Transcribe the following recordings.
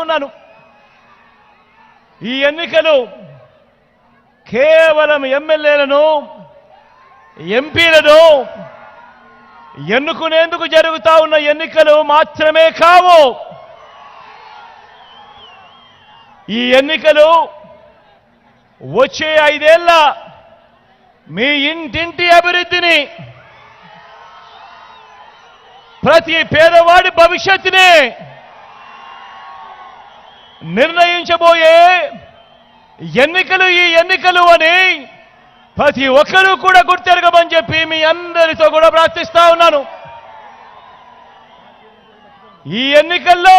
ఉన్నాను. ఈ ఎన్నికలు కేవలం ఎమ్మెల్యేలను ఎంపీలను ఎన్నుకునేందుకు జరుగుతా ఉన్న ఎన్నికలు మాత్రమే కావు. ఈ ఎన్నికలు వచ్చే 5 ఏళ్ల మీ ఇంటింటి అభివృద్ధిని, ప్రతి పేదవాడి భవిష్యత్తుని నిర్ణయించబోయే ఎన్నికలు ఈ ఎన్నికలు అని ప్రతి ఒక్కరూ కూడా గుర్తెరగమని చెప్పి మీ అందరితో కూడా ప్రార్థిస్తా ఉన్నాను. ఈ ఎన్నికల్లో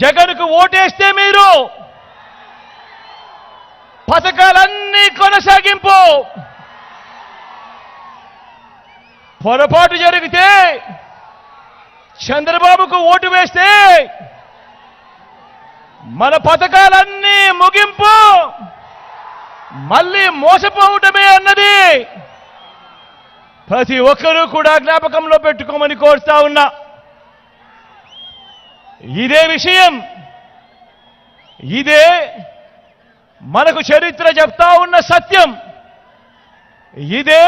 జగన్కు ఓటేస్తే మీరు పథకాలన్నీ కొనసాగింపు, పొరపాటు జరిగితే చంద్రబాబుకు ఓటు వేస్తే మన పథకాలన్నీ ముగింపు, మళ్ళీ మోసపోవటమే అన్నది ప్రతి ఒక్కరూ కూడా జ్ఞాపకంలో పెట్టుకోమని కోరుతా ఉన్నా. ఇదే విషయం, ఇదే మనకు చరిత్ర చెప్తా ఉన్న సత్యం, ఇదే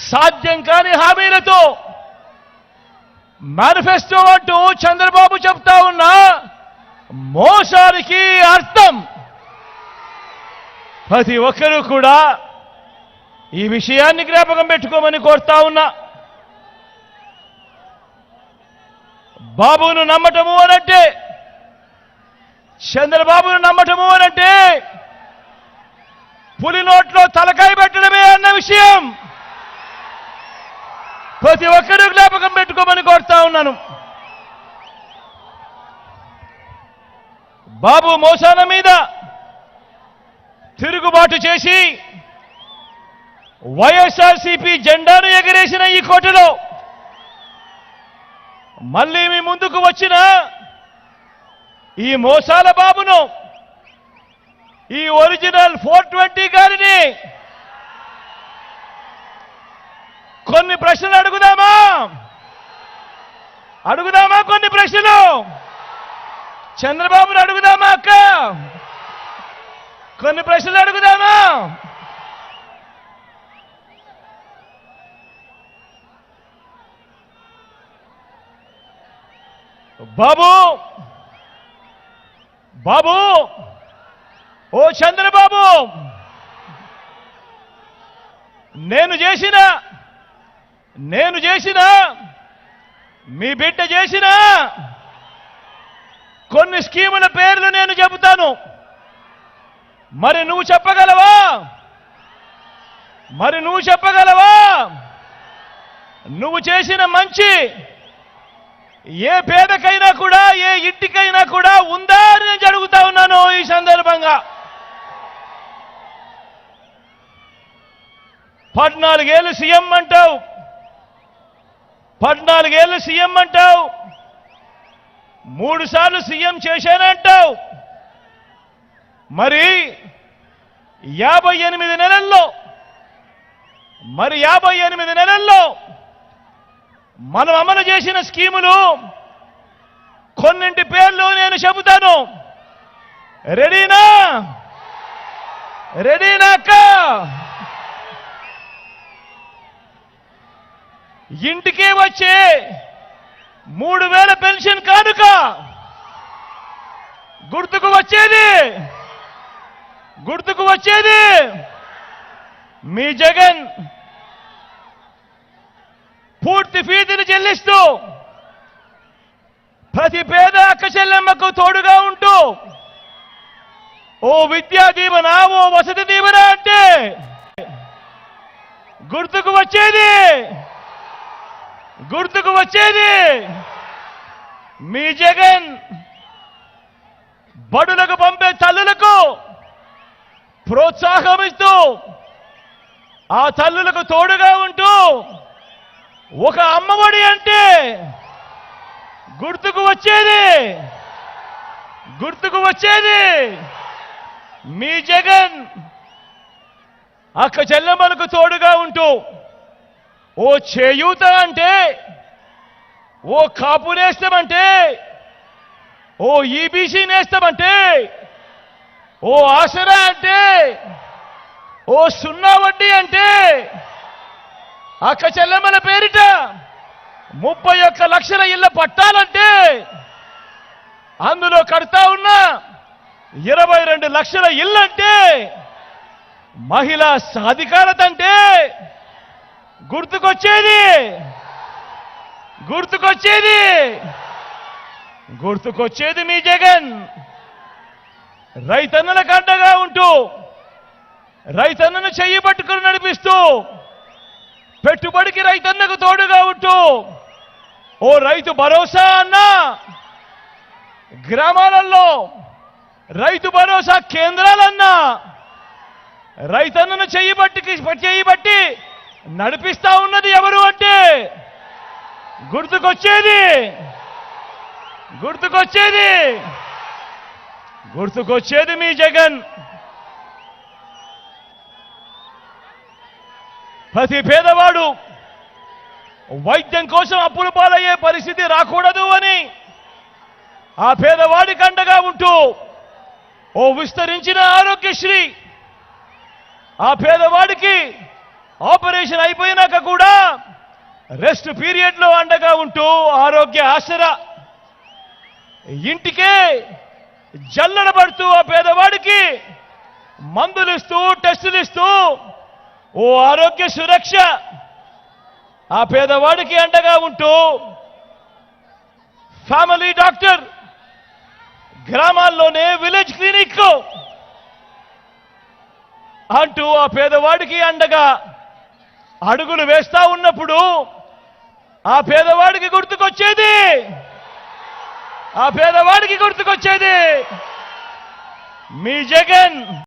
సాధ్యం కాని హామీలతో మేనిఫెస్టో అంటూ చంద్రబాబు చెప్తా ఉన్న మోసానికి అర్థం. ప్రతి ఒక్కరూ కూడా ఈ విషయాన్ని జ్ఞాపకం పెట్టుకోమని కోరుతా ఉన్నా. బాబును నమ్మటము అనంటే, చంద్రబాబును నమ్మటము అనంటే పులి నోట్లో తలకాయ పెట్టడమే అన్న విషయం ప్రతి ఒక్కరూ జ్ఞాపకం పెట్టుకోమని కోరుతా ఉన్నాను. బాబు మోసాల మీద తిరుగుబాటు చేసి వైఎస్ఆర్సీపీ జెండాను ఎగరేసిన ఈ కోటలో మళ్ళీ మీ ముందుకు వచ్చిన ఈ మోసాల బాబును, ఈ ఒరిజినల్ 420 గారిని కొన్ని ప్రశ్నలు అడుగుదామా? కొన్ని ప్రశ్నలు చంద్రబాబును అడుగుదామా అక్క? కొన్ని ప్రశ్నలు అడుగుదామా? బాబు బాబు ఓ చంద్రబాబు, నేను చేసిన మీ బిడ్డ చేసిన కొన్ని స్కీముల పేర్లు నేను చెబుతాను, మరి నువ్వు చెప్పగలవా? నువ్వు చేసిన మంచి ఏ పేదకైనా కూడా, ఏ ఇంటికైనా కూడా ఉందా అని నేను అడుగుతా ఉన్నాను ఈ సందర్భంగా. 14 ఏళ్ళు సీఎం అంటావు, 3 సార్లు సీఎం చేశానంటావు. మరి 58 నెలల్లో మనం అమలు చేసిన స్కీములు కొన్నింటి పేర్లు నేను చెబుతాను. రెడీనా అక్క? ఇంటికి వచ్చే 3000 పెన్షన్ కానుక గుర్తుకు వచ్చేది మీ జగన్ పూర్తి ఫీజును చెల్లిస్తూ ప్రతి పేద అక్క చెల్లెమ్మకు తోడుగా ఉంటూ ఓ విద్యా దీవెన, ఓ వసతి దీవెన అంటే గుర్తుకు వచ్చేది మీ జగన్ బడులకు పంపే తల్లులకు ప్రోత్సాహం ఇస్తూ, ఆ తల్లులకు తోడుగా ఉంటూ ఒక అమ్మఒడి అంటే గుర్తుకు వచ్చేది మీ జగన్ అక్క చెల్లెమ్మలకు తోడుగా ఉంటూ ఓ చేయూత అంటే, ఓ కాపు నేస్తం అంటే ఓ ఈబీసీ నేస్తామంటే, ఓ ఆసరా అంటే, ఓ సున్నా వడ్డీ అంటే, అక్క చెల్లెమ్మల పేరిట 31 లక్షల ఇళ్ల పట్టాలంటే, అందులో కడతా ఉన్న 22 లక్షల ఇల్లంటే, మహిళా సాధికారత అంటే గుర్తుకొచ్చేది మీ జగన్. రైతన్నలకు అండగా ఉంటూ, రైతన్నను చెయ్యి పట్టుకుని నడిపిస్తూ, పెట్టుబడికి రైతన్నకు తోడుగా ఉంటూ, ఓ రైతు భరోసా అన్నా, గ్రామాలలో రైతు భరోసా కేంద్రాలన్నా, రైతన్నను చెయ్యి బట్టి నడిపిస్తా ఉన్నది ఎవరు అంటే గుర్తుకొచ్చేది మీ జగన్. ప్రతి పేదవాడు వైద్యం కోసం అప్పుల పాలయ్యే పరిస్థితి రాకూడదు అని ఆ పేదవాడికి అండగా ఉంటూ ఓ విస్తరించిన ఆరోగ్యశ్రీ, ఆ పేదవాడికి ఆపరేషన్ అయిపోయినాక కూడా రెస్ట్ పీరియడ్లో అండగా ఉంటూ ఆరోగ్య ఆసరా, ఇంటికే జల్లడబడుతూ ఆ పేదవాడికి మందులిస్తూ టెస్టులు ఇస్తూ ఓ ఆరోగ్య సురక్ష, ఆ పేదవాడికి అండగా ఉంటూ ఫ్యామిలీ డాక్టర్, గ్రామాల్లోనే విలేజ్ క్లినిక్ అంటూ ఆ పేదవాడికి అండగా అడుగులు వేస్తా ఉన్నప్పుడు ఆ పేదవాడికి గుర్తుకొచ్చేది మీ జగన్.